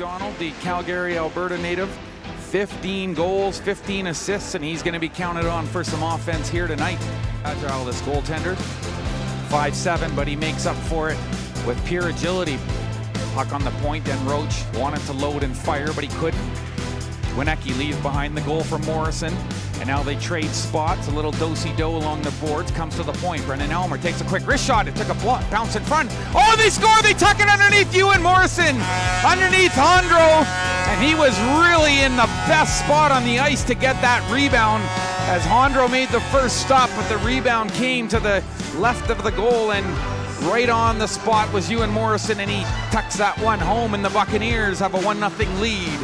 McDonald, the Calgary, Alberta native. 15 goals, 15 assists, and he's going to be counted on for some offense here tonight. Agile, this goaltender. 5'7", but he makes up for it with pure agility. Puck on the point, and Roach wanted to load and fire, but he couldn't. Winecki leaves behind the goal for Morrison, and now they trade spots. A little do-si-do along the boards, comes to the point. Brendan Elmer takes a quick wrist shot. It took a bounce in front. Oh, they score! They tuck it underneath Ewan Morrison, underneath Hondro, and he was really in the best spot on the ice to get that rebound, as Hondro made the first stop, but the rebound came to the left of the goal, and right on the spot was Ewan Morrison, and he tucks that one home, and the Buccaneers have a 1-0 lead.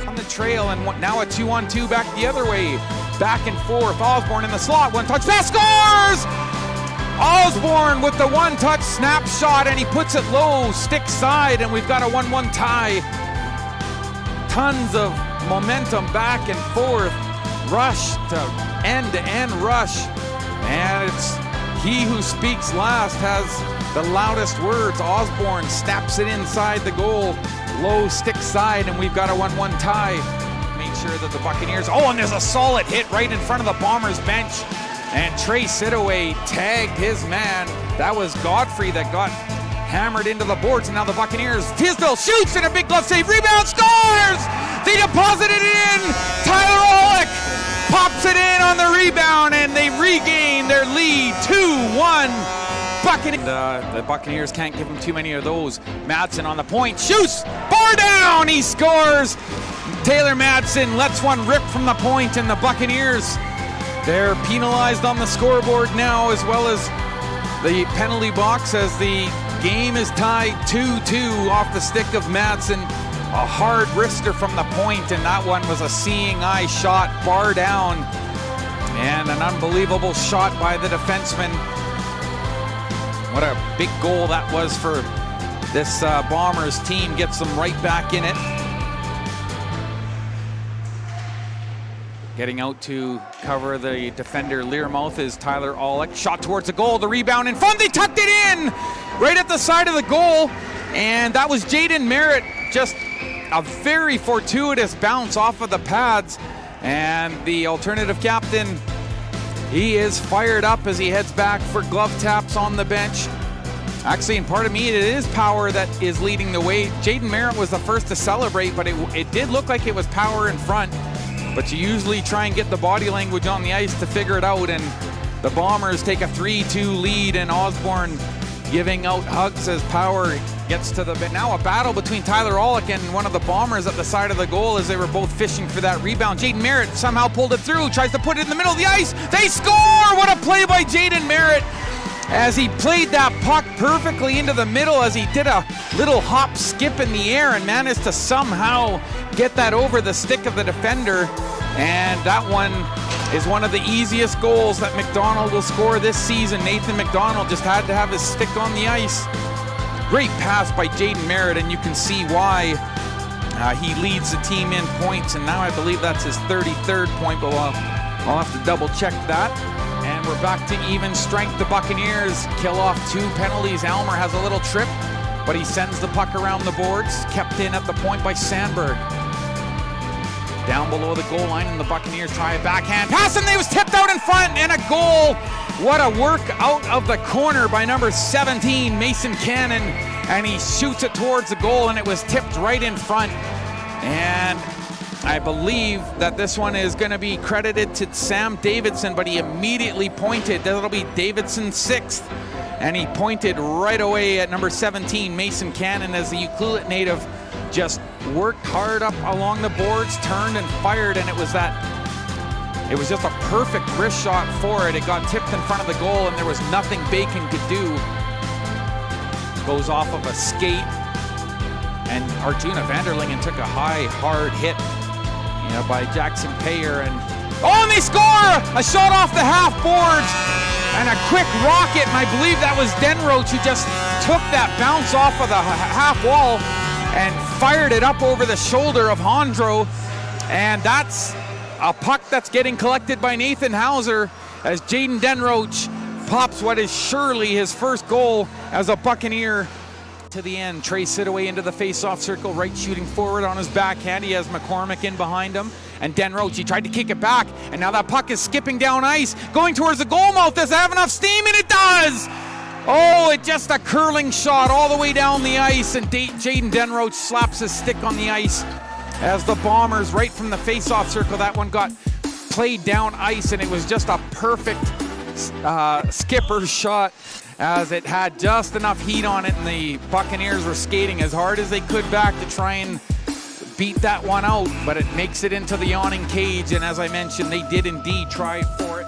On the trail, and now a 2-on-2 back the other way. Back and forth. Osborne in the slot. One touch. That scores! Osborne with the one-touch snapshot, and he puts it low, stick side, and we've got a 1-1 tie. Tons of momentum back and forth. Rush to end rush. And it's he who speaks last has the loudest words. Osborne snaps it inside the goal. Low stick side, and we've got a 1-1 tie. Make sure that the Buccaneers, and there's a solid hit right in front of the Bombers bench, and Trey Sidaway tagged his man. That was Godfrey that got hammered into the boards, and now the Buccaneers, Tisdale shoots, and a big glove save, rebound, scores! They deposited it in! Tyler Olick pops it in on the rebound, and they regain their lead, 2-1. The Buccaneers can't give him too many of those. Madsen on the point, shoots, bar down, he scores! Taylor Madsen lets one rip from the point, and the Buccaneers, they're penalized on the scoreboard now, as well as the penalty box, as the game is tied 2-2 off the stick of Madsen. A hard wrister from the point, and that one was a seeing eye shot, bar down, and an unbelievable shot by the defenseman. What a big goal that was for this Bombers team. Gets them right back in it. Getting out to cover the defender Learmouth is Tyler Olick. Shot towards the goal, the rebound in front. They tucked it in right at the side of the goal. And that was Jaden Merritt. Just a very fortuitous bounce off of the pads. And the alternative captain, he is fired up as he heads back for glove taps on the bench. Actually, in part of me, it is Power that is leading the way. Jaden Merritt was the first to celebrate, but it did look like it was Power in front. But you usually try and get the body language on the ice to figure it out, and the Bombers take a 3-2 lead, and Osborne giving out hugs as Power gets to the bench. Now a battle between Tyler Olick and one of the Bombers at the side of the goal as they were both fishing for that rebound. Jaden Merritt somehow pulled it through, tries to put it in the middle of the ice. They score! What a play by Jaden Merritt as he played that puck perfectly into the middle, as he did a little hop skip in the air and managed to somehow get that over the stick of the defender. And that one is one of the easiest goals that McDonald will score this season. Nathan McDonald just had to have his stick on the ice. Great pass by Jaden Merritt, and you can see why he leads the team in points, and now I believe that's his 33rd point, but I'll have to double check that. And we're back to even strength. The Buccaneers kill off 2 penalties. Elmer has a little trip, but he sends the puck around the boards, kept in at the point by Sandberg. Down below the goal line, and the Buccaneers try a backhand pass, and they was tipped out in front, and a goal. What a work out of the corner by number 17, Mason Cannon, and he shoots it towards the goal, and it was tipped right in front. And I believe that this one is going to be credited to Sam Davidson, but he immediately pointed. That'll be Davidson's 6th, and he pointed right away at number 17, Mason Cannon, as the Ucluelet native just worked hard up along the boards, turned and fired, and it was just a perfect wrist shot for it. It got tipped in front of the goal, and there was nothing Bacon could do. Goes off of a skate, and Arjuna Vanderlingen took a high, hard hit, by Jackson Payer, and they score! A shot off the half boards, and a quick rocket, and I believe that was Denroach who just took that bounce off of the half wall and fired it up over the shoulder of Hondro, and that's a puck that's getting collected by Nathan Hauser as Jaden Denroach pops what is surely his first goal as a Buccaneer to the end. Trey Sidaway into the face-off circle, right shooting forward on his backhand. He has McCormick in behind him. And Den Roach, he tried to kick it back, and now that puck is skipping down ice, going towards the goal mouth. Does it have enough steam? And it does! Oh, it just a curling shot all the way down the ice, and Jaden Den Roach slaps his stick on the ice as the Bombers, right from the face-off circle, that one got played down ice, and it was just a perfect skipper shot, as it had just enough heat on it, and the Buccaneers were skating as hard as they could back to try and beat that one out, but it makes it into the yawning cage, and as I mentioned, they did indeed try for it.